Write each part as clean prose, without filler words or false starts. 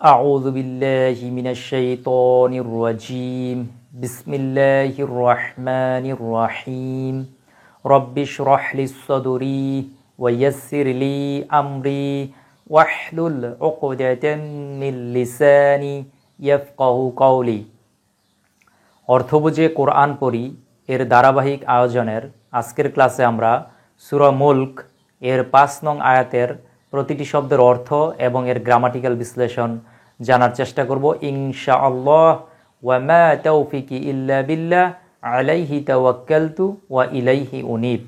أعوذ بالله من الشيطان الرجيم بسم الله الرحمن الرحيم رب اشرح لي صدري ويسر لي أمري واحلل عقدة من لساني يفقه قولي অর্থ বুঝে কোরআন পড়ি এর ধারাবাহিক আয়োজনের আজকের ক্লাসে আমরা সূরা মুলক এর ৫ নং আয়াতের প্রতিটি শব্দের অর্থ এবং এর গ্রামাটিক্যাল বিশ্লেষণ জানার চেষ্টা করব ইনশাআল্লাহ। ওয়া মা তাওফিকি ইল্লা বিল্লাহ আলাইহি তাওয়াক্কালতু ওয়া ইলাইহি উনীব।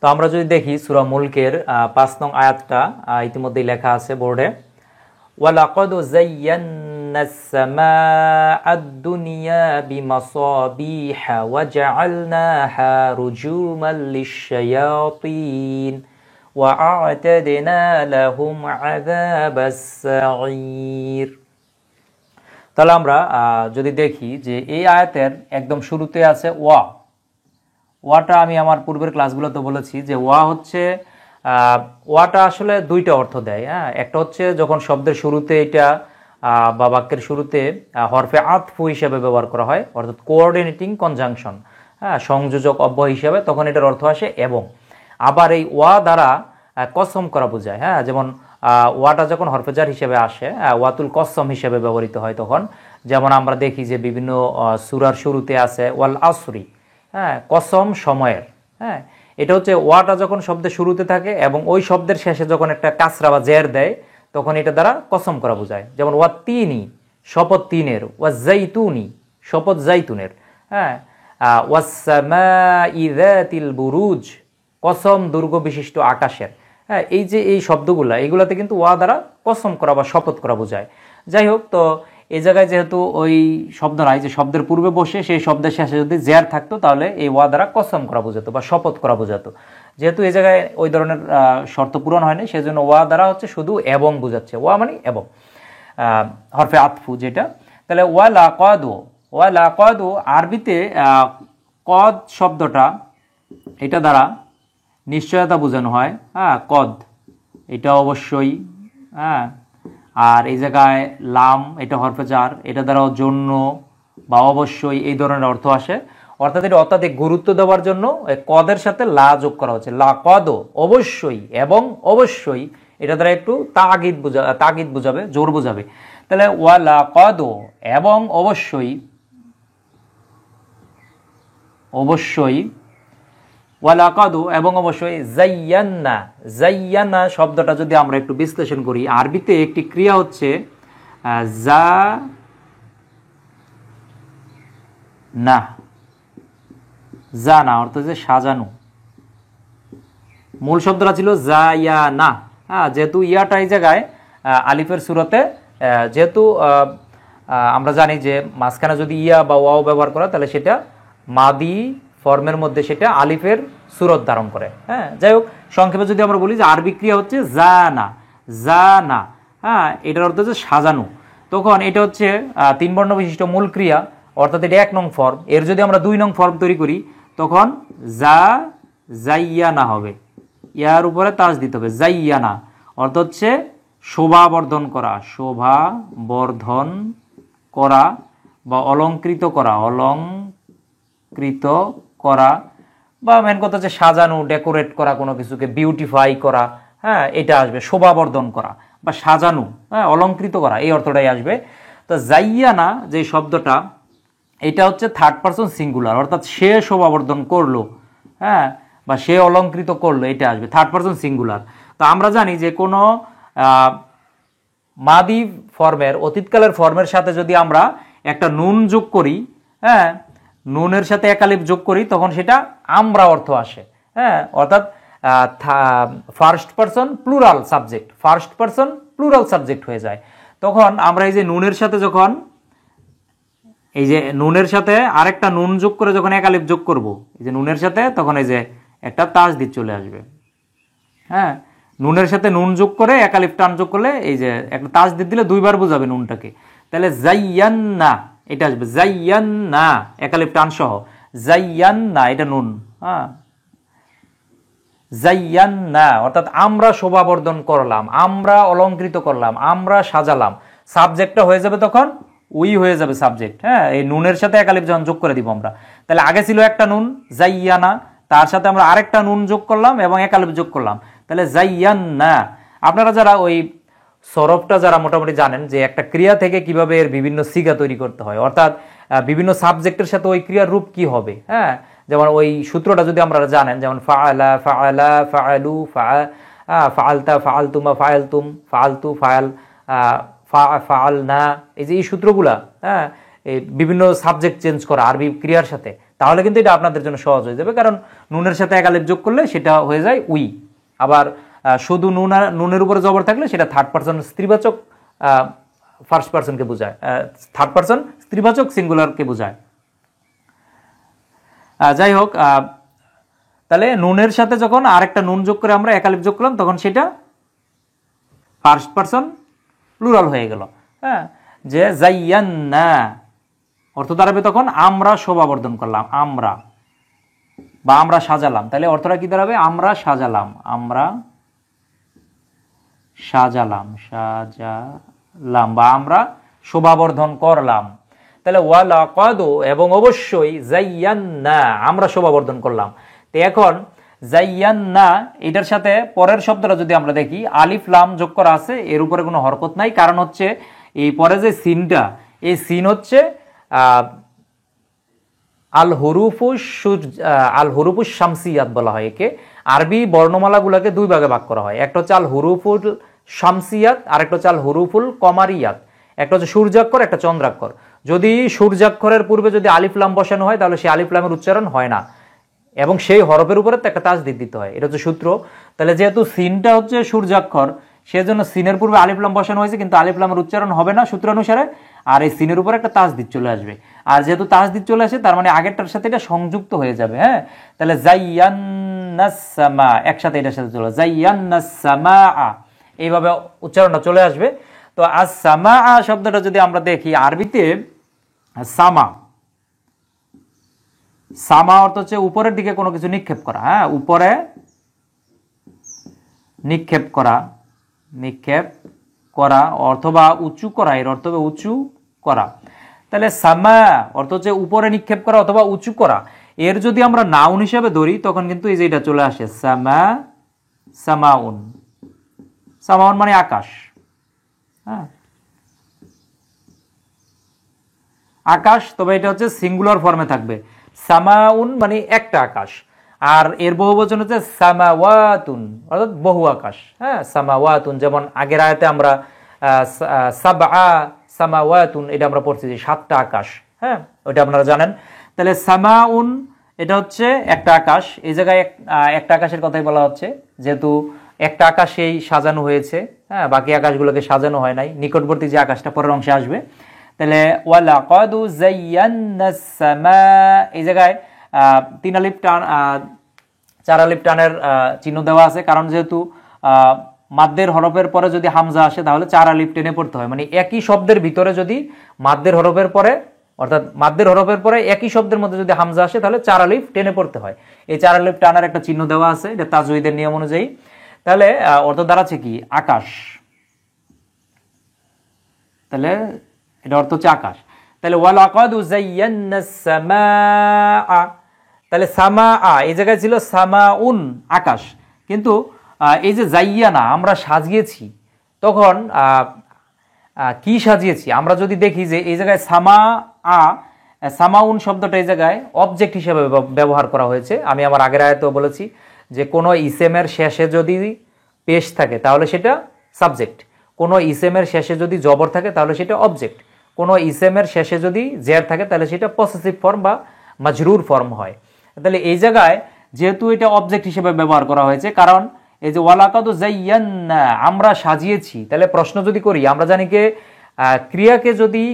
তো আমরা যদি দেখি সূরা মুলকের ৫ নং আয়াতটা ইতিমধ্যেই লেখা আছে বোর্ডে। ওয়ালাকাদ যায়্যানাস সামাআদ দুনিয়া বিমাসাবিহা ওয়া জাআলনাহা রুজুমান লিশ-শায়াতিন وَأَعْتَدْنَا لَهُمْ عَذَابَ السَّعِيرِ। তাহলে আমরা যদি দেখি যে এই আয়াতের একদম শুরুতে আছে ওয়াটা আমি আমার পূর্বের ক্লাসগুলোতে বলেছি যে ওয়াটা আসলে দুইটা অর্থ দেয়। একটা হচ্ছে যখন শব্দের শুরুতে এটা বা বাক্যের শুরুতে হরফে আতফু হিসেবে ব্যবহার করা হয়, অর্থাৎ কোঅর্ডিনেটিং কনজাংশন, সংযোজক অব্যয় হিসেবে, তখন এটার অর্থ আসে এবং। আবার এই ওয়া দ্বারা কসম করা বোঝায়, যেমন ওয়াটা যখন হরফেজার হিসেবে আসে ওয়াতুল কসম হিসেবে ব্যবহৃত হয় তখন, যেমন আমরা দেখি যে বিভিন্ন সূরার শুরুতে আছে ওয়াল আসরি, কসম সময়ের। এটা হচ্ছে ওয়াটা যখন শব্দের শুরুতে থাকে এবং ওই শব্দের শেষে যখন একটা কাসরা বা জের দেয় তখন এটা দ্বারা কসম করা বোঝায়। যেমন ওয়া তিনি, শপথ তিনের, ওয়া জাইতুনি, শপথ জাইতুনের, ওয়াস সামাই যাতিল বুরুজ, কসম দুর্গ বিশিষ্ট আকাশের। এই যে এই শব্দগুলা, এইগুলাতে কিন্তু ওয়া দ্বারা কসম করা বা শপথ করা বোঝায়। যাই হোক, তো এই জায়গায় যেহেতু ওই শব্দ নাই যে শব্দের পূর্বে বসে সেই শব্দের শেষে যদি জের থাকতো তাহলে এই ওয়া দ্বারা কসম করা বোঝাতো বা শপথ করা বোঝাতো। যেহেতু এই জায়গায় ওই ধরনের শর্ত পূরণ হয়নি, সেজন্য ওয়া দ্বারা হচ্ছে শুধু এবং বোঝাচ্ছে। ওয়া মানে এবং, হরফে আতফু যেটা। তাহলে ওয়া লাকাদু আরবিতে কদ শব্দটা এটা দ্বারা নিশ্চয়তা বোঝানো হয়, কদ, এটা অবশ্যই। আর এই জায়গায় লাম, এটা হরফেজার, এটা দ্বারাও জন্য বা অবশ্যই এই ধরনের অর্থ আসে। অর্থাৎ এটা অত্যাধিক গুরুত্ব দেওয়ার জন্য কদের সাথে লা যোগ করা হচ্ছে। লা কদ, অবশ্যই এবং অবশ্যই, এটা দ্বারা একটু তাগিদ বোঝাবে, জোর বোঝাবে। তাহলে ওয়া লা কদ এবং অবশ্যই, ওয়ালাকাদু এবং অবশ্যই, জাইয়ান্না শব্দটা যদি আমরা একটু বিশ্লেষণ করি, আরবিতে একটি ক্রিয়া হচ্ছে জানা, অর্থাৎ যে সাজানো। মূল শব্দটা ছিল জায়ানা, যেহেতু ইয়াটা এই জায়গায় আলিফের সূরতে, যেহেতু আমরা জানি যে মাঝখানে যদি ইয়া বা ওয়াও ব্যবহার করা তাহলে সেটা মাদি ফর্মের মধ্যে সেটা আলিফের সূরত ধারণ করে। যাই হোক, সংক্ষেপে যদি আমরা বলি যে আরবি ক্রিয়া হচ্ছে জানা, এটার অর্থ হচ্ছে সাজানো। তখন এটা হচ্ছে 3 বর্ণ বিশিষ্ট মূল ক্রিয়া, অর্থাৎ এটা 1 নং ফর্ম। এর যদি আমরা 2 নং ফর্ম তৈরি করি তখন জাইয়ানা হবে, ইয়ার উপরে তাজ দিতে হবে, জাইয়ানা অর্থ হচ্ছে শোভা বর্ধন করা বা অলঙ্কৃত করা, বা মেন কথা হচ্ছে সাজানো, ডেকোরেট করা, কোনো কিছুকে বিউটিফাই করা, এটা আসবে। শোভাবর্ধন করা বা সাজানো, অলঙ্কৃত করা, এই অর্থটাই আসবে। তো জাইয়ানা যে শব্দটা, এটা হচ্ছে 3rd পারসন সিঙ্গুলার, অর্থাৎ সে শোভাবর্ধন করলো, বা সে অলঙ্কৃত করলো, এটা আসবে 3rd পারসন সিঙ্গুলার। তো আমরা জানি যে কোনো মাদি ফর্মের, অতীতকালের ফর্মের সাথে যদি আমরা একটা নুন যোগ করি, নুনের সাথে একালিফ যোগ করি, তখন সেটা আমরা অর্থ আসে। অর্থাৎ ফার্স্ট পারসন প্লুরাল সাবজেক্ট হয়ে যায়। তখন আমরা এই যে নুনের সাথে যখন আরেকটা নুন যোগ করে যখন একালিফ যোগ করব, এই যে নুনের সাথে, তখন এই যে একটা তাসদীদ চলে আসবে। নুনের সাথে নুন যোগ করে একালিফ টান যোগ করলে এই যে একটা তাসদীদ দিলে 2 বার বোঝাবে নুনটাকে। তাহলে জাইয়ান্না এটা আসবে, জাইয়ান্না একালিফ টান সহ, জাইয়ান্না এটা নুন, জাইয়ান্না অর্থাৎ আমরা শোভাবর্ধন করলাম, আমরা অলঙ্কৃত করলাম, আমরা সাজালাম। সাবজেক্টটা হয়ে যাবে তখন উই হয়ে যাবে সাবজেক্ট। হ্যাঁ, এই নুনের সাথে এক আলিফ যখন যোগ করে দিব আমরা, তাহলে আগে ছিল একটা নুন জাইয়ানা, তার সাথে আমরা আরেকটা নুন যোগ করলাম এবং এক আলিফ যোগ করলাম, তাহলে জাইয়ান্না। আপনারা যারা ওই সরফটা যারা মোটামুটি জানেন যে একটা ক্রিয়া থেকে কিভাবে এর বিভিন্ন সিগা তৈরি করতে হয়, অর্থাৎ বিভিন্ন সাবজেক্টের সাথে ওই ক্রিয়ার রূপ কি হবে, হ্যাঁ, যেমন ওই সূত্রটা যদি আপনারা জানেন, যেমন ফাআলা ফাআলা ফাআলু ফাআলতা ফাআলতুমা ফাআলতুম ফাআলতু ফাআল ফাআলনা, এই যে এই সূত্রগুলা, হ্যাঁ, এই বিভিন্ন সাবজেক্ট চেঞ্জ করা আরবি ক্রিয়ার সাথে, তাহলে কিন্তু এটা আপনাদের জন্য সহজ হয়ে যাবে, কারণ নুনের সাথে এক আলিফ যোগ করলে সেটা হয়ে যায় উই। আবার শুধু নুনের উপরে জবর থাকলে সেটা থার্ড পারসন স্ত্রীবাচক ফার্স্ট পারসনকে বোঝায়, থার্ড পারসন স্ত্রীবাচক সিঙ্গুলারকে বোঝায়। যাই হোক, তাহলে নুনের সাথে যখন আরেকটা নুন যোগ করে আমরা এক আলিফ যোগ করলাম তখন সেটা ফার্স্ট পারসন প্লুরাল হয়ে গেল। হ্যাঁ, যে জাইয়ান্না অর্থ দাঁড়াবে তখন আমরা শোভাবর্ধন করলাম, আমরা বা আমরা সাজালাম। তাহলে অর্থটা কি দাঁড়াবে? আমরা সাজালাম, আমরা সাজালাম, সাজালাম বা আমরা শোভাবর্ধন করলাম। তাহলে ওয়ালাকাদ এবং অবশ্যই জাইয়ান্না আমরা শোভাবর্ধন করলাম। তো এখন জাইয়ান্না এটার সাথে পরের শব্দটা যদি আমরা দেখি, আলিফ লাম যোগ করা আছে, এর উপরে কোনো হরকত নাই, কারণ হচ্ছে এই পরে যে সিনটা, এই সিন হচ্ছে আল হুরুফুস শামসিয়াত বলা হয় একে। আরবি বর্ণমালাগুলোকে দুই ভাগে ভাগ করা হয়, একটা হচ্ছে আল হুরুফুল শামসিয়াত আর একটা হচ্ছে আল হুরুফুল কমারিয়াত। একটা হচ্ছে সূর্যাক্ষর, একটা চন্দ্রাক্ষর। যদি সূর্যাক্ষরের পূর্বে যদি আলিফ লাম বসানো হয় তাহলে সেই আলিফ লামের উচ্চারণ হয় না এবং সেই হরফের উপরে তো একটা তাসদিদ দিতে হয়, এটা হচ্ছে সূত্র। তাহলে যেহেতু সিনটা হচ্ছে সূর্যাক্ষর, সেজন্য সিনের পূর্বে আলিফ লাম বসানো হয়েছে, কিন্তু আলিফ লামের উচ্চারণ হবে না সূত্র অনুসারে, আর এই সিনের উপরে একটা তাসদিদ চলে আসবে। আর যেহেতু তাসদিদ চলে আসে তার মানে আগেরটার সাথে এটা সংযুক্ত হয়ে যাবে। হ্যাঁ, তাহলে জাইয়ান্নাস সামা একসাথে এটার সাথে চলে জাইয়ান্নাস সামা, এইভাবে উচ্চারণটা চলে আসবে। তো আস সামা শব্দটা যদি আমরা দেখি আরবিতে, সামা, সামা অর্থ হচ্ছে উপরের দিকে কোনো কিছু নিক্ষেপ করা। হ্যাঁ, উপরে নিক্ষেপ করা, নিক্ষেপ করা অথবা উঁচু করা, এর অর্থ হবে উঁচু করা। তাহলে সামা অর্থ হচ্ছে উপরে নিক্ষেপ করা অথবা উঁচু করা। এর যদি আমরা নাউন হিসাবে ধরি তখন কিন্তু এই যে এটা চলে আসে সামা, সামাউন, সামাউন মানে আকাশ। হ্যাঁ, আকাশ, তবে এটা হচ্ছে সিঙ্গুলার ফর্মে থাকবে। সামাউন মানে একটা আকাশ, আর এর বহুবচন হচ্ছে সামাওয়াতুন অর্থাৎ বহু আকাশ। হ্যাঁ, সামাওয়াতুন, যেমন আগের আয়াতে আমরা সাবআ সামাওয়াতুন এটা আমরা পড়ছি যে 7টা আকাশ। হ্যাঁ, ওইটা আপনারা জানেন। তাহলে সামাউন এটা হচ্ছে একটা আকাশ, এই জায়গায় একটা আকাশের কথাই বলা হচ্ছে, যেহেতু একটা আকাশেই সাজানো হয়েছে। হ্যাঁ, বাকি আকাশগুলোকে সাজানো হয় নাই, নিকটবর্তী যে আকাশটা পরের অংশে আসবে। তাহলে ওয়ালাকাদ জাইয়ান্নাস সামা, এই জায়গায় 3 আলিফ টান 4 আলিফ টানের চিহ্ন দেওয়া আছে, কারণ যেহেতু মাদ্দের হরফের পরে যদি হামজা আসে তাহলে 4 আলিফ টেনে পড়তে হয়। মানে একই শব্দের ভিতরে যদি মাদ্দের হরফের পরে, অর্থাৎ মাদ্দের হরফের পরে একই শব্দের মধ্যে যদি হামজা আসে তাহলে 4 আলিফ টেনে পড়তে হয়। এই 4 আলিফ টানার একটা চিহ্ন দেওয়া আছে, এটা তাজউইদের নিয়ম অনুযায়ী। তাহলে অর্থ দাঁড়াচ্ছে কি? আকাশ। তাহলে এটা অর্থ হচ্ছে আকাশ। তাহলে ওয়ালাকাদ জাইয়ান্নাস সামাআ, তাহলে সামাআ এই জায়গায় ছিল সামাউন আকাশ, কিন্তু এই যে জাইয়ানা আমরা সাজিয়েছি, তখন কি সাজিয়েছি আমরা যদি দেখি যে এই জায়গায় সামাউন শব্দটা এই জায়গায় অবজেক্ট হিসেবে ব্যবহার করা হয়েছে। আমি আমার আগের আয়াতেও বলেছি যে কোনো ইসেমের শেষে যদি পেশ থাকে তাহলে সেটা সাবজেক্ট, কোনো ইসেমের শেষে যদি জবর থাকে তাহলে সেটা অবজেক্ট, কোনো ইসেমের শেষে যদি জের থাকে তাহলে সেটা পসেসিভ ফর্ম বা মাজরুর ফর্ম হয়। তাহলে এই জায়গায় যেহেতু এটা অবজেক্ট হিসেবে ব্যবহার করা হয়েছে, কারণ এই যে ওয়ালাকাদ জাইয়ান্না আমরা সাজিয়েছি, তাহলে প্রশ্ন যদি করি, আমরা জানি যে ক্রিয়াকে যদি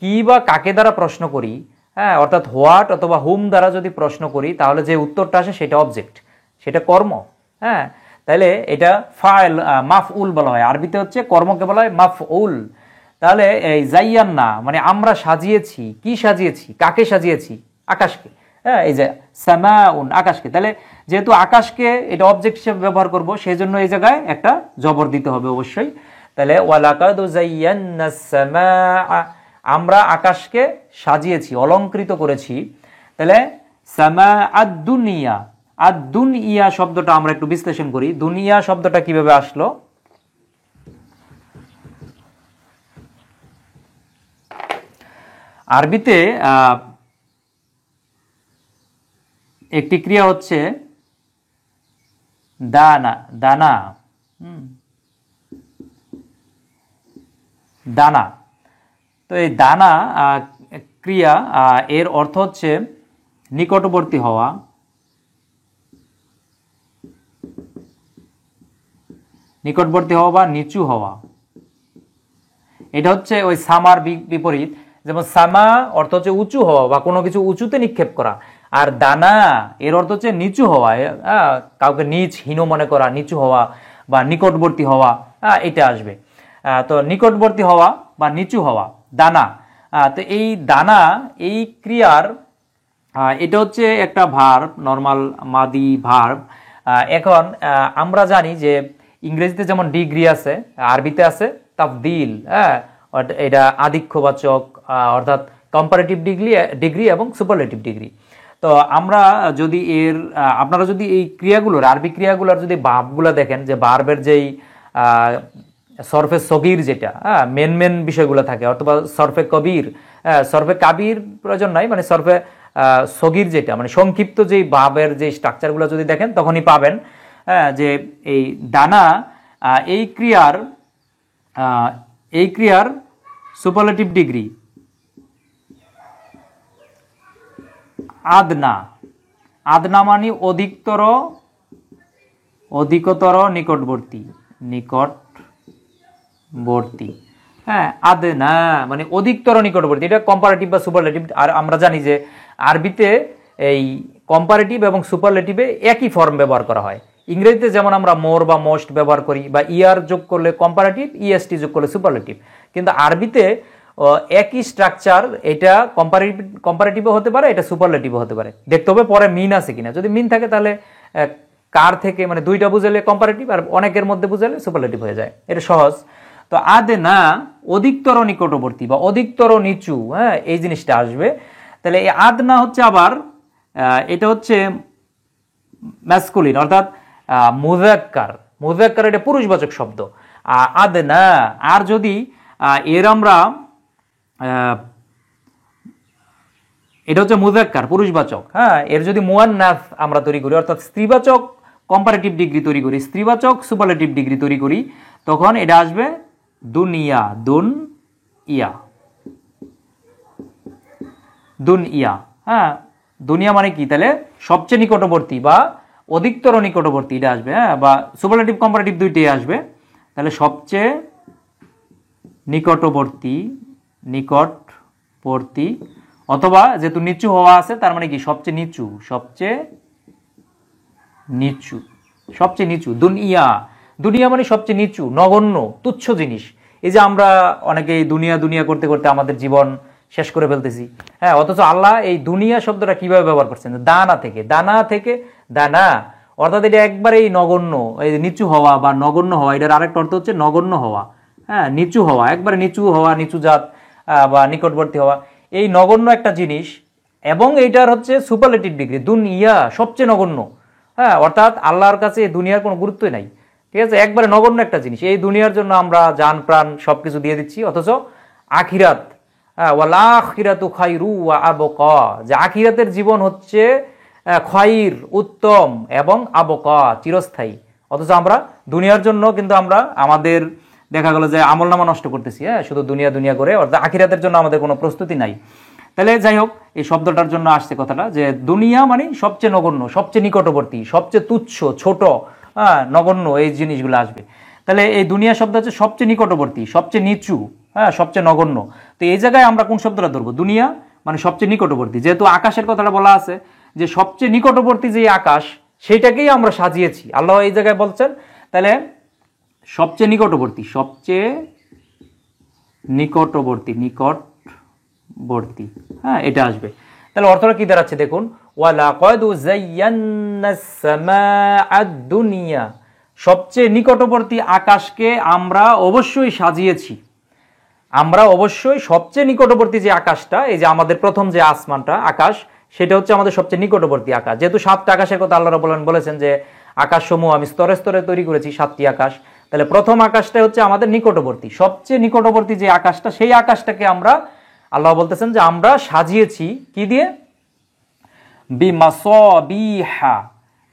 কি বা কাকে দ্বারা প্রশ্ন করি, হ্যাঁ, অর্থাৎ হোয়াট অথবা হুম দ্বারা যদি প্রশ্ন করি তাহলে যে উত্তরটা আসে সেটা অবজেক্ট, সেটা কর্ম। হ্যাঁ, তাহলে এটা ফাইল মাফউল বলা হয়, আরবিতে হচ্ছে কর্মকে বলা হয় মাফউল। তাহলে এই জাইয়ান্না মানে আমরা সাজিয়েছি, কি সাজিয়েছি, কাকে সাজিয়েছি? আকাশকে। হ্যাঁ, এই যে সামাউন আকাশকে, তাহলে যেহেতু আকাশকে এটা অবজেক্ট হিসেবে ব্যবহার করব, সেই জন্য এই জায়গায় একটা জবর দিতে হবে অবশ্যই। তাহলে ওয়ালাকাদ যায়্যানাস সামাআ, আমরা আকাশকে সাজিয়েছি, অলংকৃত করেছি। তাহলে সামাআদ দুনিয়া, আর দুনিয়া শব্দটা আমরা একটু বিশ্লেষণ করি। দুনিয়া শব্দটা কিভাবে আসলো? আরবিতে একটি ক্রিয়া হচ্ছে দানা, দানা, দানা। তো এই দানা ক্রিয়া, এর অর্থ হচ্ছে নিকটবর্তী হওয়া, নিকটবর্তী হওয়া বা নিচু হওয়া। এটা হচ্ছে ওই সামার বিপরীত। যেমন সামা অর্থ হচ্ছে উঁচু হওয়া বা কোনো কিছু উঁচুতে নিক্ষেপ করা, আর দানা এর অর্থ হচ্ছে নিচু হওয়া, কাউকে নিচ হীন মনে করা, নিচু হওয়া বা নিকটবর্তী হওয়া, এটা আসবে। তো নিকটবর্তী হওয়া বা নিচু হওয়া, দানা। তো এই দানা, এই ক্রিয়ার এটা হচ্ছে একটা ভার্ব, নর্মাল মাদি ভার্ব। এখন আমরা জানি যে ইংরেজিতে যেমন ডিগ্রি আছে, আরবিতে আছে তাফদিল। এটা আধিক্যবাচক, অর্থাৎ কম্পারেটিভ ডিগ্রি এবং সুপারলেটিভ ডিগ্রি। তো আমরা যদি আপনারা যদি এই ক্রিয়াগুলোর, আরবি ক্রিয়াগুলোর যদি ভার্বগুলো দেখেন, যে ভার্বের যেই সরফে সগির, যেটা মেন বিষয়গুলো থাকে, অথবা সরফে কবির, সরফে কাবির প্রয়োজন নাই, মানে সরফে সগির যেটা, মানে সংক্ষিপ্ত যেই ভাবের যে স্ট্রাকচারগুলো যদি দেখেন তখনই পাবেন যে এই দানা এই ক্রিয়ার সুপারলেটিভ ডিগ্রি আদনা। আদনা মানে অধিকতর, নিকটবর্তী, নিকটবর্তী। হ্যাঁ, আদনা মানে অধিকতর, নিকটবর্তী। এটা কম্পারেটিভ বা সুপারলেটিভ। আর আমরা জানি যে আরবিতে এই কম্পারেটিভ এবং সুপারলেটিভে একই ফর্ম ব্যবহার করা হয়। ইংরেজিতে যেমন আমরা মোর বা মোস্ট ব্যবহার করি, বা ইয়ার যোগ করলে কম্পারেটিভ, ইএসটি যোগ করলে সুপারলেটিভ, কিন্তু আরবিতে একই স্ট্রাকচার, এটা কম্পারেটিভও হতে পারে, এটা সুপারলেটিভও হতে পারে। দেখতে হবে পরে মিন আছে কিনা। যদি মিন থাকে তাহলে কার থেকে, মানে দুইটা বুঝালে কম্পারেটিভ, আর অনেকের মধ্যে বুঝালে সুপারলেটিভ হয়ে যায়। এটা সহজ। তো আদনা অধিকতর নিকটবর্তী বা অধিকতর নিচু, হ্যাঁ, এই জিনিসটা আসবে। তাহলে এই আদনা হচ্ছে আবার এটা হচ্ছে ম্যাসকুলিন, অর্থাৎ মুযাক্কার, এটা পুরুষবাচক শব্দ। আদনা, আর যদি এর আমরা এটা হচ্ছে মুযাক্কার, পুরুষবাচক, হ্যাঁ, এর যদি মুয়ান্নাস আমরা তৈরি করি, অর্থাৎ স্ত্রীবাচক কম্পারেটিভ ডিগ্রি তৈরি করি, স্ত্রীবাচক সুপারলেটিভ ডিগ্রি তৈরি করি, তখন এটা আসবে দুনিয়া, দুনিয়া। হ্যাঁ, দুনিয়া মানে কি? তাহলে সবচেয়ে নিকটবর্তী বা অধিকতর নিকটবর্তী, এটা আসবে। হ্যাঁ, বা সুপারলেটিভ কম্পারেটিভ দুইটাই আসবে। তাহলে সবচেয়ে নিকটবর্তী, অথবা যেহেতু নিচু হওয়া আছে, তার মানে কি সবচেয়ে নিচু। দুনিয়া মানে সবচেয়ে নিচু, নগণ্য, তুচ্ছ জিনিস। এই যে আমরা অনেকে দুনিয়া করতে করতে আমাদের জীবন শেষ করে ফেলতেছি, হ্যাঁ, অথচ আল্লাহ এই দুনিয়া শব্দটা কিভাবে ব্যবহার করছেন? দানা থেকে, অর্থাৎ এটা একবারেই নগণ্য, এই নিচু হওয়া বা নগণ্য হওয়া, এটার আরেকটা অর্থ হচ্ছে নগণ্য হওয়া। হ্যাঁ, নিচু হওয়া, একবারে নিচু হওয়া, নিচু জাত বা নিকটবর্তী হওয়া, এই নগণ্য একটা জিনিস। এবং এইটার হচ্ছে সুপারলেটিভ ডিগ্রি, দুনিয়া সবচেয়ে নগণ্য। হ্যাঁ, অর্থাৎ আল্লাহর কাছে এই দুনিয়ার কোনো গুরুত্বই নাই। ঠিক আছে, একবারে নগণ্য একটা জিনিস। এই দুনিয়ার জন্য আমরা জান প্রাণ সবকিছু দিয়ে দিচ্ছি, অথচ আখিরাত, ওয়াল আখিরাতু খায়রু ওয়া আবকা, যে আখিরাতের জীবন হচ্ছে খায়র, উত্তম, এবং আবকা, চিরস্থায়ী। অথচ আমরা দুনিয়ার জন্য কিন্তু আমরা আমাদের দেখা গেল যে আমলনামা নষ্ট করতেছি, হ্যাঁ, শুধু দুনিয়া করে, অর্থাৎ আখিরাতের জন্য আমাদের কোনো প্রস্তুতি নাই। তাহলে যাই হোক, এই শব্দটার জন্য আসছে কথাটা, যে দুনিয়া মানে সবচেয়ে নগণ্য, সবচেয়ে নিকটবর্তী, সবচেয়ে তুচ্ছ, ছোট, নগণ্য, এই জিনিসগুলো আসবে। তাহলে এই দুনিয়া শব্দ হচ্ছে সবচেয়ে নিকটবর্তী, সবচেয়ে নিচু, হ্যাঁ, সবচেয়ে নগণ্য। তো এই জায়গায় আমরা কোন শব্দটা ধরবো? দুনিয়া মানে সবচেয়ে নিকটবর্তী। যেহেতু আকাশের কথাটা বলা আছে, যে সবচেয়ে নিকটবর্তী যে আকাশ, সেটাকেই আমরা সাজিয়েছি, আল্লাহ এই জায়গায় বলছেন। তাহলে সবচেয়ে নিকটবর্তী, হ্যাঁ, এটা আসবে। তাহলে অর্থটা কি দাঁড়াচ্ছে দেখুন, ওয়ালাকাদ যায়্যানাস সামাআদ দুনিয়া, সবচেয়ে নিকটবর্তী আকাশকে আমরা অবশ্যই সাজিয়েছি। আমরা অবশ্যই সবচেয়ে নিকটবর্তী যে আকাশটা, এই যে আমাদের প্রথম যে আসমানটা আকাশ, সেটা হচ্ছে আমাদের সবচেয়ে নিকটবর্তী আকাশ। যেহেতু 7টা আকাশের কথা আল্লাহ রাব্বুল আলামিন বলেছেন যে আকাশসমূহ আমি স্তরে স্তরে তৈরি করেছি 7টি আকাশ, তাহলে প্রথম আকাশটা হচ্ছে আমাদের নিকটবর্তী, সবচেয়ে নিকটবর্তী যে আকাশটা, সেই আকাশটাকে আমরা, আল্লাহ বলতেছেন যে আমরা সাজিয়েছি কি দিয়ে? বিমাসাবিহা।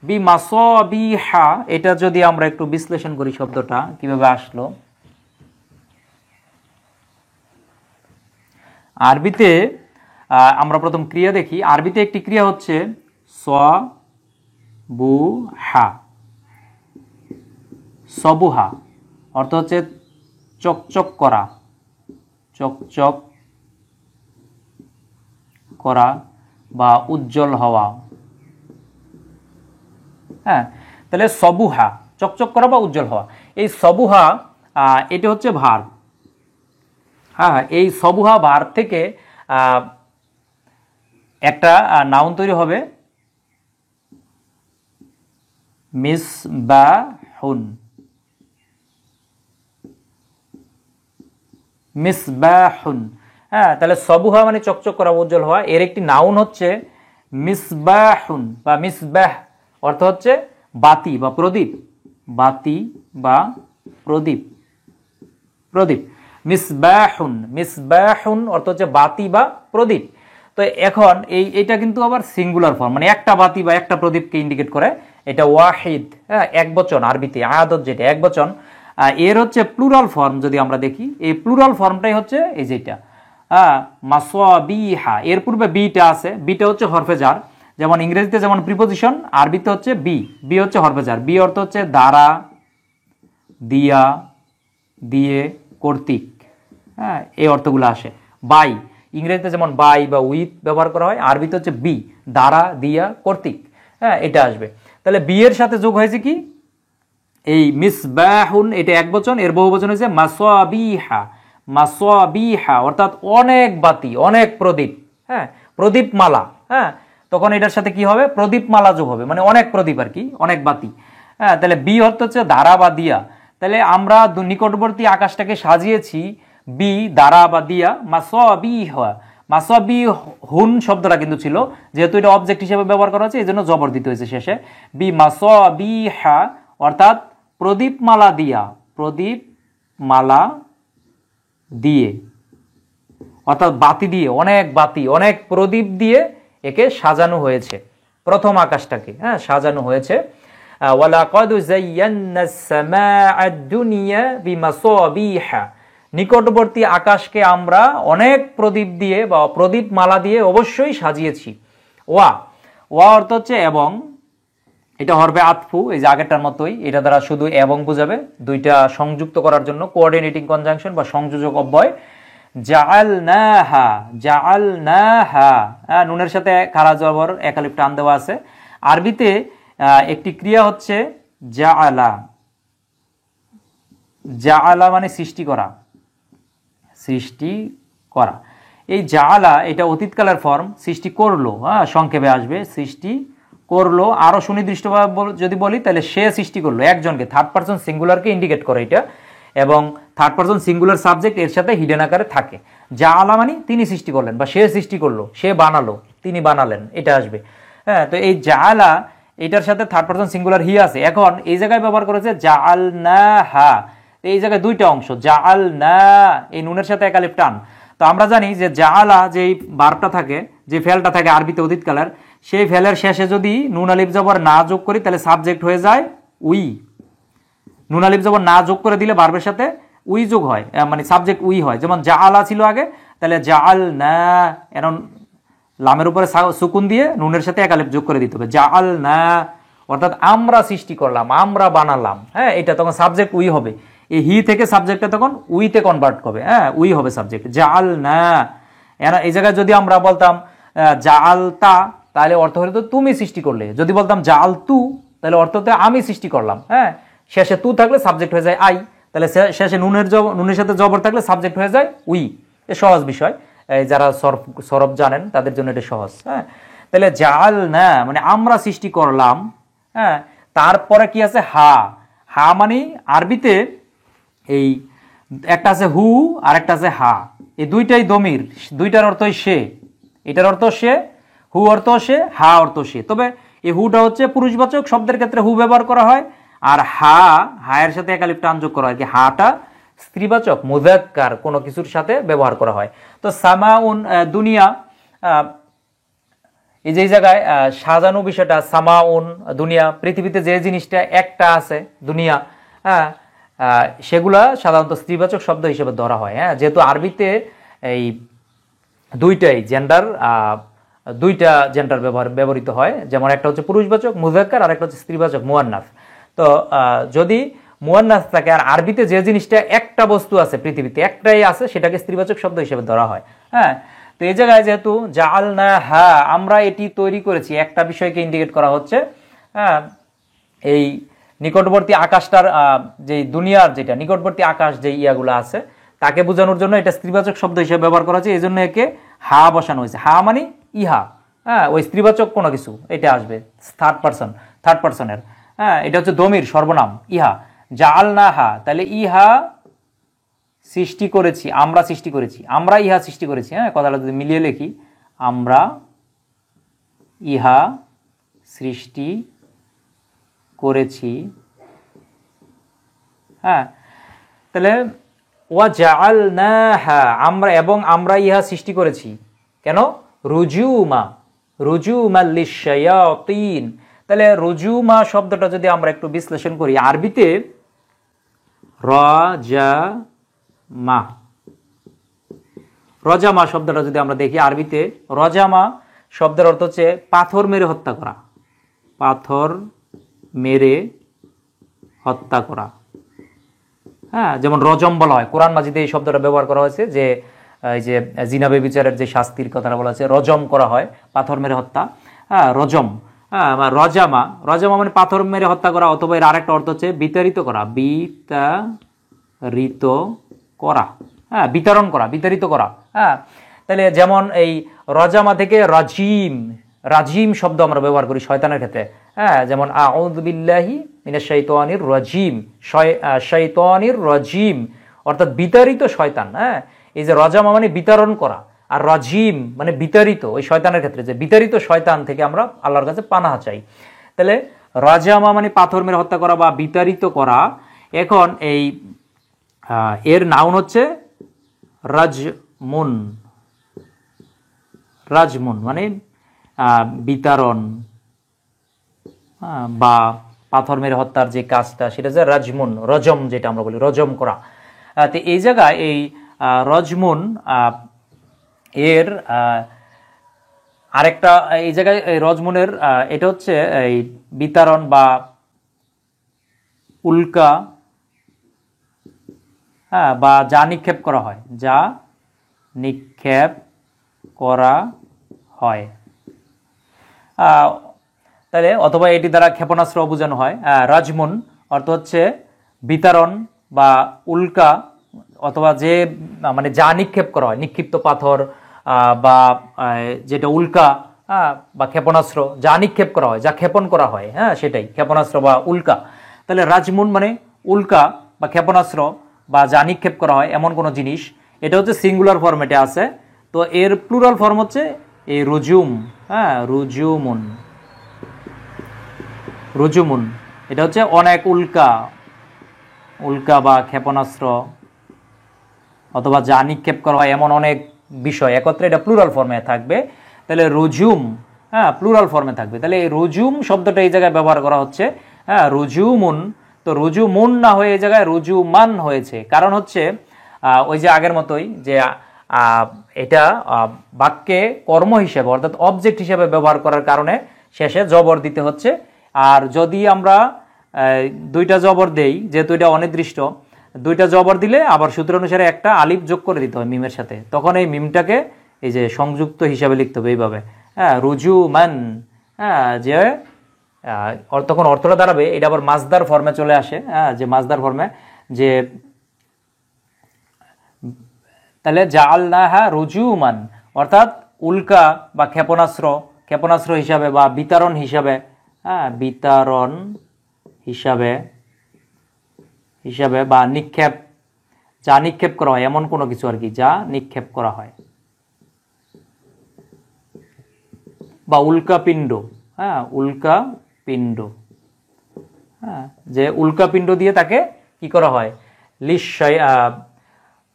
বিমাসাবিহা, এটা যদি আমরা একটু বিশ্লেষণ করি শব্দটা কিভাবে আসলো। আরবিতে আমরা প্রথম ক্রিয়া দেখি। আরবিতে একটি ক্রিয়া হচ্ছে সবুহা। সবুহা অর্থ হচ্ছে চকচক করা, চকচক করা বা উজ্জ্বল হওয়া। হ্যাঁ, তাহলে সবুহা চকচক করা বা উজ্জ্বল হওয়া। এই সবুহা এটা হচ্ছে ভার্ব। হ্যাঁ, এই সবুহা ভার্ব থেকে একটা নাউন তৈরি হবে মিসবাহুন। মিসবাহুন, হ্যাঁ, তাহলে সবুহা মানে চকচক করা, উজ্জ্বল হওয়া। এর একটি নাউন হচ্ছে মিসবাহুন বা মিসবাহ, অর্থ হচ্ছে বাতি বা প্রদীপ। বাতি বা প্রদীপ, প্রদীপ। মিসবাহুন, মিসবাহুন অর্থ হচ্ছে বাতি বা প্রদীপ। তো এখন এইটা কিন্তু আবার সিঙ্গুলার ফর্ম, মানে একটা বাতি বা একটা প্রদীপকে ইন্ডিকেট করে। এটা ওয়াহিদ, হ্যাঁ, এক বচন। আরবিতে আয়াদত যেটা এক বচন, এর হচ্ছে প্লুরাল ফর্ম যদি আমরা দেখি, এই প্লুরাল ফর্মটাই হচ্ছে এই যেটা মাসাবিহা। এর পূর্বে বিটা আছে, বিটা হচ্ছে হরফে জার। যেমন ইংরেজিতে যেমন প্রিপোজিশন, আরবিতে হচ্ছে বি। বি হচ্ছে হরফে জার। বি অর্থ হচ্ছে দ্বারা, দিয়া, দিয়ে, কর্তৃক। হ্যাঁ, এই অর্থগুলো আসে। বাই, ইংরেজিতে যেমন বাই বা উইথ ব্যবহার করা হয়, আরবিতে হচ্ছে বি, দ্বারা, দিয়া, কর্তৃক। হ্যাঁ, এটা আসবে। তাহলে বি এর সাথে যোগ হয়েছে কি? এই মিসবাহুন, এটা এক বচন, এর বহু বচন হয়েছে মাসাবিহা। মাসাবিহা অর্থাৎ অনেক বাতি, অনেক প্রদীপ। হ্যাঁ, প্রদীপ মালা। হ্যাঁ, তখন এটার সাথে কি হবে? প্রদীপ মালা যোগ হবে, মানে অনেক প্রদীপ আর কি, অনেক বাতি। হ্যাঁ, তাহলে বি অর্থ হচ্ছে দ্বারা বা দিয়া। তাহলে আমরা নিকটবর্তী আকাশটাকে সাজিয়েছি বি, দ্বারা বা দিয়া। মাসাবিহা, মাসাবিহুন শব্দটা কিন্তু ছিল, যেহেতু এটা অবজেক্ট হিসেবে ব্যবহার করা হচ্ছে, এই জন্য জবর দিতে হয়েছে শেষে। বি মাসাবিহা অর্থাৎ প্রদীপ মালা দিয়া, প্রদীপ মালা দিয়ে, অর্থাৎ বাতি দিয়ে, অনেক বাতি, অনেক প্রদীপ দিয়ে একে সাজানো হয়েছে, প্রথম আকাশটাকে। হ্যাঁ, সাজানো হয়েছে। ওয়ালাকাদ যায়্যানাস সামাআদ দুনিয়া বিমাসাবিহা, নিকটবর্তী আকাশকে আমরা অনেক প্রদীপ দিয়ে বা প্রদীপ মালা দিয়ে অবশ্যই সাজিয়েছি। ওয়া, ওয়া অর্থ হচ্ছে এবং, এটা হরফে আতফু, এই যে আগেরটার মতোই, এটা দ্বারা শুধু এবং বোঝাবে, দুইটা সংযুক্ত করার জন্য কোঅর্ডিনেটিং কনজাংশন বা সংযোজক অব্যয়। জাআলনাহা, জাআলনাহা, নুনের সাথে খাড়া জবর এক আলিফ টান দেওয়া আছে। আরবিতে একটি ক্রিয়া হচ্ছে জাআলা। জাআলা মানে সৃষ্টি করা, সৃষ্টি করা। এই জাআলা এটা অতীতকালের ফর্ম, সৃষ্টি করলো। হ্যাঁ, সংক্ষেপে আসবে সৃষ্টি করলো। আরো সুনির্দিষ্টভাবে যদি বলি তাহলে সে সৃষ্টি করলো, একজনকে, থার্ড পারসন সিঙ্গুলারকে ইন্ডিকেট করে এটা, এবং থার্ড পারসন সিঙ্গুলার সাবজেক্ট এর সাথে হিডেন আকারে থাকে। জাআলা মানে তিনি সৃষ্টি করলেন বা সে সৃষ্টি করলো, সে বানালো, তিনি বানালেন, এটা আসবে। হ্যাঁ, তো এই জাআলা এটার সাথে থার্ড পারসন সিঙ্গুলার হি আছে। এখন এই জায়গায় ব্যবহার করেছে জাআলনাহা, এই জায়গায় দুইটা অংশ, জাআলনা, এই নুনের সাথে এক আলিফ টান। তো আমরা জানি যে জাআলা যেই ভার্বটা থাকে, যে ফেলটা থাকে আরবিতে অতীতকালের, সেই ফেলের শেষে যদি নুন আলিফ জবর না যোগ করি তাহলে সাবজেক্ট হয়ে যায় উই। নুন আলিফ জবর না যোগ করে দিলে ভার্বের সাথে উই যোগ হয়, মানে সাবজেক্ট উই হয়। যেমন জাআলা ছিল আগে, তাহলে জাআলনা, এখন লামের উপরে সুকুন দিয়ে নুনের সাথে এক আলিফ যোগ করে দিতে হবে, জাআলনা, অর্থাৎ আমরা সৃষ্টি করলাম, আমরা বানালাম। হ্যাঁ, এটা তখন সাবজেক্ট উই হবে। এই হি থেকে সাবজেক্টটা তখন উইতে কনভার্ট হবে। হ্যাঁ, উই হবে সাবজেক্ট, জাআলনা। এই জায়গায় যদি আমরা বলতাম জাআলতা, তাহলে অর্থ হলো তো তুমি সৃষ্টি করলে। যদি বলতাম জাআলতু, তাহলে অর্থ হতো আমি সৃষ্টি করলাম। হ্যাঁ, শেষে তু থাকলে সাবজেক্ট হয়ে যায় আই, তাহলে শেষে নুনের সাথে জবর থাকলে সাবজেক্ট হয়ে যায় উই। এ সহজ বিষয়, যারা সরফ জানেন তাদের জন্য এটা সহজ। হ্যাঁ, তাহলে জাল না মানে আমরা সৃষ্টি করলাম, হ্যাঁ, তারপরে কি আছে হা, হা মানে আরবিতে এই একটা আছে হু আর একটা আছে হা, এই দুইটাই দমির, দুইটার অর্থই সে, এটার অর্থ সে, হু অর্থ সে, হা অর্থ সে। তবে এই হুটা হচ্ছে পুরুষবাচক শব্দের ক্ষেত্রে হু ব্যবহার করা হয়, আর হায়ের সাথে একালিফ টান যোগ করা হয়, কি হাটা স্ত্রীবাচক মুযাক্কার কোনো কিছুর সাথে ব্যবহার করা হয়। তো সামাউন দুনিয়া, এই যে জায়গায় সাজানো বিষয়টা সামাউন দুনিয়া, পৃথিবীতে যে জিনিসটা একটা আছে দুনিয়া, হ্যাঁ, সেগুলা সাধারণত স্ত্রীবাচক শব্দ হিসেবে ধরা হয়। হ্যাঁ, যেহেতু আরবিতে এই দুইটাই জেন্ডার, দুইটা জেন্ডার ব্যবহৃত হয়, যেমন একটা হচ্ছে পুরুষবাচক মুযাক্কার আর একটা হচ্ছে স্ত্রীবাচক মুয়ান্নাস। তো যদি মুয়ান্নাস থাকে আর আরবিতে যে জিনিসটা একটা বস্তু আছে পৃথিবীতে একটাই আছে, সেটাকে স্ত্রীবাচক শব্দ হিসেবে ধরা হয়। হ্যাঁ, তো এই জায়গায় যেহেতু জাআলনা হা, আমরা এটি তৈরি করেছি, একটা বিষয়কে ইন্ডিকেট করা হচ্ছে। হ্যাঁ, এই নিকটবর্তী আকাশটার যে দুনিয়ার যেটা নিকটবর্তী আকাশ যে ইয়াগুলো আছে তাকে বোঝানোর জন্য এটা স্ত্রীবাচক শব্দ হিসেবে ব্যবহার করা হয়েছে, এই জন্য একে হা বসানো হয়েছে। হা মানে ইহা, হ্যাঁ, ওই স্ত্রীবাচক কোনো কিছু এটা আসবে থার্ড পার্সনের। হ্যাঁ, এটা হচ্ছে দমির সর্বনাম ইহা, জাআলনা হা, তাহলে ইহা সৃষ্টি করেছি, আমরা সৃষ্টি করেছি, আমরা ইহা সৃষ্টি করেছি। হ্যাঁ, কথাটা যদি মিলিয়ে লিখি, আমরা ইহা সৃষ্টি করেছি। হ্যাঁ, তাহলে ওয়া জাআলনাহা, আমরা এবং আমরা ইহা সৃষ্টি করেছি কেন? রুজুমা লিশ-শায়াতিন। তাহলে রুজুমা শব্দটা যদি আমরা একটু বিশ্লেষণ করি, আরবিতে রজামা শব্দটা যদি আমরা দেখি, আরবিতে রজামা শব্দের অর্থ হচ্ছে পাথর মেরে হত্যা করা, পাথর মেরে হত্যা করা। হ্যাঁ, যেমন রজম বলা হয়, কোরআন মাজিদে এই শব্দটা ব্যবহার করা হয়েছে, যে এই যে জিনা ব্যভিচারের যে শাস্তির কথাটা বলা হয়েছে, রজম করা হয়, পাথর মেরে হত্যা। হ্যাঁ, রজম, হ্যাঁ, রজামা মানে পাথর মেরে হত্যা করা, অথবা এর আরেকটা অর্থ হচ্ছে বিতাড়িত করা, বিতাড়িত করা, হ্যাঁ, বিতাড়িত করা। হ্যাঁ, তাহলে যেমন এই রজামা থেকে রাজিম শব্দ আমরা ব্যবহার করি শয়তানের ক্ষেত্রে। হ্যাঁ, যেমন আউযু বিল্লাহি মিনাশ শাইতানির রাজিম, শাইতানির রাজিম অর্থাৎ বিতাড়িত শয়তান। হ্যাঁ, এই যে রজামা মানে বিতরণ করা, আর রাজিম মানে বিতাড়িত, ওই শয়তানের ক্ষেত্রে যে বিতাড়িত শয়তান থেকে আমরা আল্লাহর কাছে পানাহ চাই। তাহলে রাজামা মানে পাথর মেরে হত্যা করা বা বিতাড়িত করা। এখন এই এর নাউন হচ্ছে রাজমুন মানে বিতরণ বা পাথর মেরে হত্যার যে কাজটা, সেটা যে রজম, যেটা আমরা বলি রজম করা। তো এই জায়গায় এই রজমুন এর আরেকটা, এই জায়গায় রজমুনের এটা হচ্ছে এই বিতরণ বা উল্কা, হ্যাঁ, বা যা নিক্ষেপ করা হয়, যা নিক্ষেপ করা হয়। তাহলে অথবা এটি দ্বারা ক্ষেপণাস্ত্র বোঝানো হয়। রাজমুন অর্থ হচ্ছে বিতরণ বা উল্কা, অথবা যে মানে যা নিক্ষেপ করা হয়, নিক্ষিপ্ত পাথর বা যেটা উল্কা, বা ক্ষেপণাস্ত্র, যা নিক্ষেপ করা হয়, যা ক্ষেপণ করা হয়, হ্যাঁ, সেটাই ক্ষেপণাস্ত্র বা উল্কা। তাহলে রাজমুন মানে উল্কা বা ক্ষেপণাস্ত্র বা যা নিক্ষেপ করা হয় এমন কোনো জিনিস। এটা হচ্ছে সিঙ্গুলার ফরম্যাটে আছে। তো এর প্লুরাল ফর্ম হচ্ছে এই রুজুম। হ্যাঁ, রুজুমুন এটা হচ্ছে অনেক উল্কা বা ক্ষেপণাস্ত্র অথবা যা নিক্ষেপ করা হয় এমন অনেক বিষয় একত্রে, এটা প্লুরাল ফর্মে থাকবে। তাহলে রুজুম, হ্যাঁ, প্লুরাল ফর্মে থাকবে। তাহলে এই রুজুম শব্দটা এই জায়গায় ব্যবহার করা হচ্ছে। হ্যাঁ, রুজুমুন, তো রুজুমুন না হয়ে এই জায়গায় রুজুমান হয়েছে, কারণ হচ্ছে ওই যে আগের মতোই যে এটা বাক্যে কর্ম হিসেবে অর্থাৎ অবজেক্ট হিসেবে ব্যবহার করার কারণে শেষে জবর দিতে হচ্ছে। আর যদি আমরা দুইটা জবর দেই, যেহেতু এটা অনির্দিষ্ট, দুইটা জবর দিলে আবার সূত্র অনুসারে একটা আলিফ যোগ করে দিতে হয় মিমের সাথে, তখন এই মিমটাকে এই যে সংযুক্ত হিসাবে লিখতে হবে এইভাবে। হ্যাঁ, রুজুমান, হ্যাঁ, যে তখন অর্থটা দাঁড়াবে, এটা আবার মাজদার ফর্মে চলে আসে। হ্যাঁ, যে মাজদার ফর্মে, যে তাহলে জাআলনাহা রুজুমান অর্থাৎ উল্কা বা ক্ষেপণাস্ত্র হিসাবে বা বিতরণ হিসাবে, হ্যাঁ বিতরণ হিসাবে হিসাবে বা নিক্ষেপ, যা নিক্ষেপ করা হয় এমন কোনো কিছু আর কি, যা নিক্ষেপ করা হয়, বা উল্কাপিণ্ড, হ্যাঁ উল্কাপিণ্ড, হ্যাঁ যে উল্কাপিণ্ড দিয়ে তাকে কি করা হয়,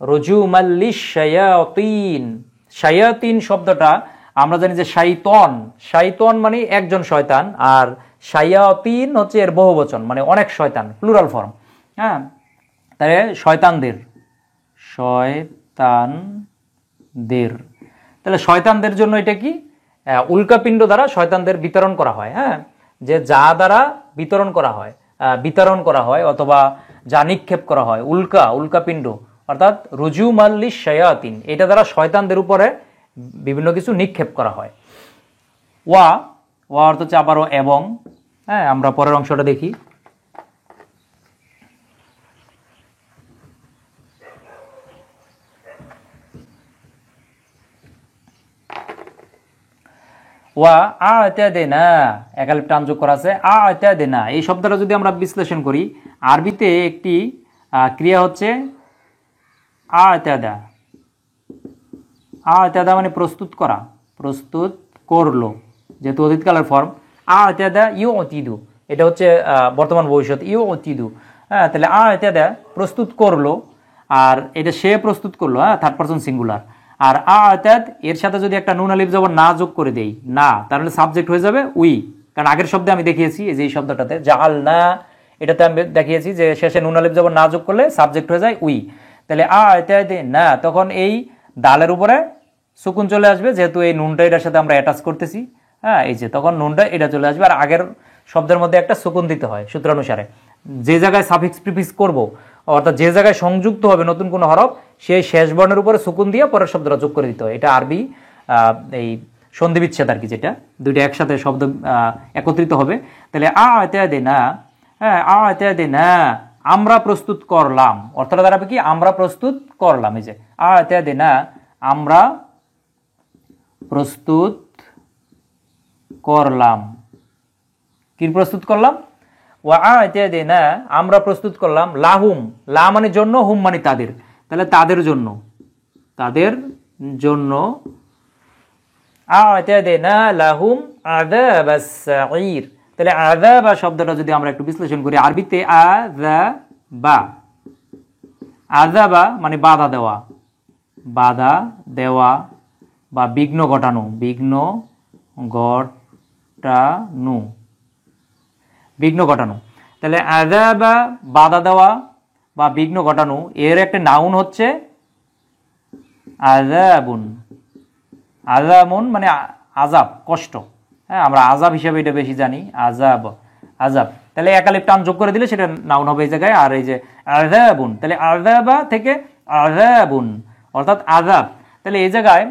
রজুমাল লিশ-শায়াতিন। শায়াতিন শব্দটা আমরা জানি যে শাইতন মানে একজন শয়তান, আর শায়াতিন হচ্ছে এর বহুবচন মানে অনেক শয়তান, প্লুরাল ফর্ম। হ্যাঁ তাহলে শয়তানদের, তাহলে শয়তানদের জন্য এটা কি, উল্কাপিণ্ড দ্বারা শয়তানদের বিতরণ করা হয়। হ্যাঁ যে যা দ্বারা বিতরণ করা হয় অথবা যা নিক্ষেপ করা হয়, উল্কাপিণ্ড অর্থাৎ রুজুমাল লিশ-শায়াতিন, এটা দ্বারা শয়তানদের উপরে বিভিন্ন কিছু নিক্ষেপ করা হয়। ওয়া অর্থ হচ্ছে আবারও এবং। হ্যাঁ আমরা পরের অংশটা দেখি। ওয়া আ'তাদিনা, একালিফ টান যোগ করা আছে, আ'তাদিনা। এই শব্দটা যদি আমরা বিশ্লেষণ করি, আরবিতে একটি ক্রিয়া হচ্ছে আ'তাদা মানে প্রস্তুত করা, প্রস্তুত করলো, যেহেতু অতীতকালের ফর্ম। আ'তাদা ইউতিদু, এটা হচ্ছে বর্তমান ভবিষ্যৎ, ইউতিদু। হ্যাঁ তাহলে আ'তাদা প্রস্তুত করলো, আর এটা সে প্রস্তুত করলো, হ্যাঁ থার্ড পারসন সিঙ্গুলার। আর আ'তাদ এর সাথে যদি একটা নুন আলিফ জবর না যোগ করে দেই, না, তাহলে সাবজেক্ট হয়ে যাবে উই। কারণ আগের শব্দে আমি দেখিয়েছি এই যে এই শব্দটাতে জাআলনা, এটাতে আমি দেখিয়েছি যে শেষে নুন আলিফ জবর না যোগ করলে সাবজেক্ট হয়ে যায় উই। তাহলে আ'তাদিনা, তখন এই দালের উপরে সুকুন চলে আসবে, যেহেতু এই নুনটা এটার সাথে আমরা অ্যাটাচ করতেছি। হ্যাঁ এই যে তখন নুনটা এটা চলে আসবে, আর আগের শব্দের মধ্যে একটা সুকুন দিতে হয় সূত্রানুসারে। যে জায়গায় সাফিক্স প্রিফিক্স করব, অর্থাৎ যে জায়গায় সংযুক্ত হবে নতুন কোনো হরফ, সেই শেষ বর্ণের উপরে সুকুন দিয়ে পরের শব্দটা যোগ করে দিতে হয়। এটা আরবি এই সন্ধি বিচ্ছেদ আর কি, যেটা দুইটা একসাথে শব্দ একত্রিত হবে। তাহলে আ'তাদিনা, হ্যাঁ আ'তাদিনা আমরা প্রস্তুত করলাম, অর্থটা দাঁড়াবে কি, আমরা প্রস্তুত করলাম। এই যে আ'তাদিনা আমরা প্রস্তুত করলাম, কি প্রস্তুত করলাম, ওয়া আ'তাদিনা আমরা প্রস্তুত করলাম, লাহুম, লা মানে জন্য, হুম মানে তাদের, তাহলে তাদের জন্য আ'তাদিনা লাহুম আযাবাস সাঈর। তাহলে আযাবা শব্দটা যদি আমরা একটু বিশ্লেষণ করি, আরবিতে আযাবা মানে বাধা দেওয়া বা বিঘ্ন ঘটানো, তাহলে আযাবা বাধা দেওয়া বা বিঘ্ন ঘটানো, এর একটা নাউন হচ্ছে আযাবুন মানে আযাব, কষ্ট। হ্যাঁ আমরা আযাব হিসেবে এটা বেশি জানি, আযাব। তাহলে একালিফ টান যোগ করে দিলে সেটা নাউন হবে এই জায়গায়। আর এই যে আযাবুন, তাহলে আযাবা থেকে আযাবুন অর্থাৎ আযাব। তাহলে এই জায়গায়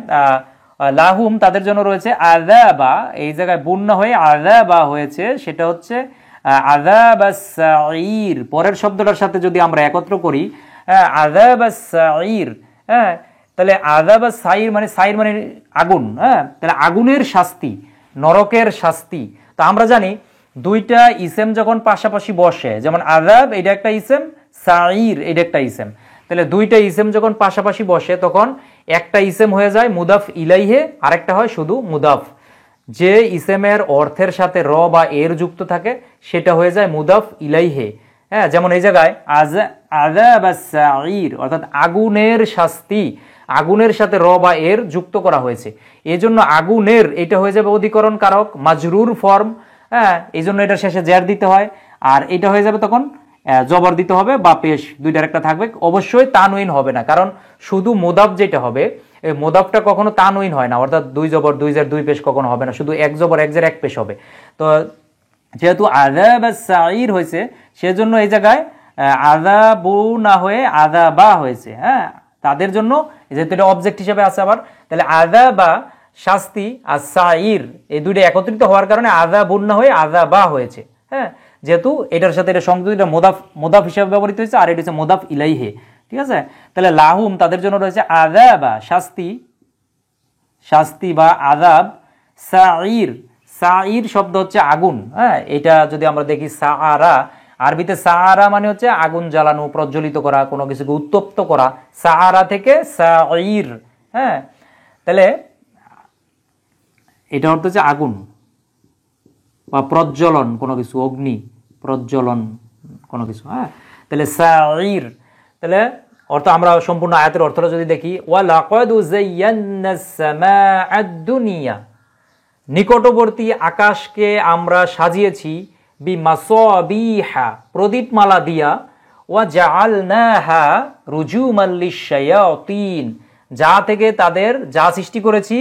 লাহুম তাদের জন্য রয়েছে আযাবা, এই জায়গায় বুন হয়ে আযাবা হয়েছে, সেটা হচ্ছে আযাবাস সাঈর। পরের শব্দটার সাথে যদি আমরা একত্র করি, আযাবাস সাঈর, হ্যাঁ তাহলে আযাবাস সাঈর মানে আগুন। হ্যাঁ তাহলে আগুনের শাস্তি, নরকের শাস্তি। তো আমরা জানি দুইটা ইসেম যখন পাশাপাশি বসে, যেমন আযাব এটা একটা ইসেম, সাঈর এটা একটা ইসেম, তাহলে দুইটা ইসেম যখন পাশাপাশি বসে তখন একটা ইসেম হয়ে যায় মুদাফ ইলাইহে, আরেকটা হয় শুধু মুদাফ। যে ইসেমের অর্থের সাথে র বা এর যুক্ত থাকে সেটা হয়ে যায় মুদাফ ইলাইহে। হ্যাঁ যেমন এই জায়গায় আযাবাস সাঈর অর্থাৎ আগুনের শাস্তি, আগুনের সাথে র বা এর যুক্ত করা হয়েছে, এই জন্য আগুনের এটা হয়ে যাবে অধিকরণ কারক, মাজরুর ফর্ম। হ্যাঁ এই জন্য এটা শেষে জের দিতে হয়, আর এটা হয়ে যাবে তখন জবর দিতে হবে বা পেশ, দুইটার একটা থাকবে। অবশ্যই তানউইন হবে না, কারণ শুধু মুদাফ যেটা হবে, এই মুদাফটা কখনো তানউইন হয় না, অর্থাৎ দুই জবর দুই জের দুই পেশ কখনো হবে না, শুধু এক জবর এক জের এক পেশ হবে। তো যেহেতু আযাবাস সাঈর হয়েছে সেজন্য এই জায়গায় আযাবু না হয়ে আযাবা হয়েছে। হ্যাঁ তাদের জন্য, যেহেতু এটা অবজেক্ট হিসেবে আছে আবার, তাহলে আযাবা শাস্তি আর সাঈর এই দুইটা একত্রিত হওয়ার কারণে আযাবুন না হয়ে আযাবা হয়েছে। হ্যাঁ যেহেতু এটার সাথে এটা সংযুক্ত, এটা মুদাফ হিসেবে ব্যবহৃত হয়েছে, আর এটা হচ্ছে মুদাফ ইলাইহে। ঠিক আছে, তাহলে লাহুম তাদের জন্য রয়েছে আযাবা শাস্তি বা আযাব, সাঈর, সাঈর শব্দ হচ্ছে আগুন। হ্যাঁ, এটা যদি আমরা দেখি সাআরা, আরবিতে সাআরা মানে হচ্ছে আগুন জ্বালানো, প্রজ্বলিত করা, কোনো কিছুকে উত্তপ্ত করা। সাআরা থেকে সাঈর। হ্যাঁ, তাহলে এটা অর্থ হচ্ছে আগুন বা প্রজ্বলন, কোনো কিছু, অগ্নি প্রজ্বলন কোনো কিছু। হ্যাঁ, তাহলে সাঈর, তাহলে অর্থ আমরা সম্পূর্ণ আয়াতের অর্থটা যদি দেখি, ওয়ালাকাদ যায়্যানাস সামাআদ দুনিয়া, নিকটবর্তী আকাশকে আমরা সাজিয়েছি, বিমাসাবিহা, প্রদীপমালা দিয়া, ওয়া জাআলনাহা রুজুমান লিশ-শায়াতিন, যা থেকে তাদের যা সৃষ্টি করেছি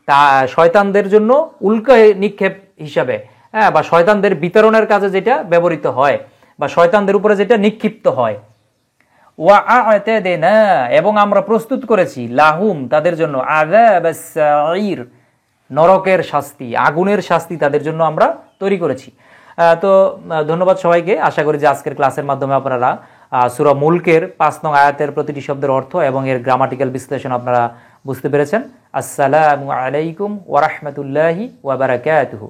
তা শয়তানদের জন্য উল্কা নিক্ষেপ হিসাবে, হ্যাঁ, বা শয়তানদের বিতরণের কাজে যেটা ব্যবহৃত হয় বা শয়তানদের উপরে যেটা নিক্ষিপ্ত হয়। ওয়া আ'তাদনা, এবং আমরা প্রস্তুত করেছি, লাহুম, তাদের জন্য, আযাবাস সাঈর, নরকের শাস্তি, আগুনের শাস্তি তাদের জন্য আমরা তৈরি করেছি। তো ধন্যবাদ সবাইকে। আশা করি যে আজকের ক্লাসের মাধ্যমে আপনারা সূরা মুলকের 5 নং আয়াতের প্রতিটি শব্দের অর্থ এবং এর গ্রামাটিক্যাল বিশ্লেষণ আপনারা বুঝতে পেরেছেন। আসসালামু আলাইকুম ওয়া রাহমাতুল্লাহি ওয়া বারাকাতুহু।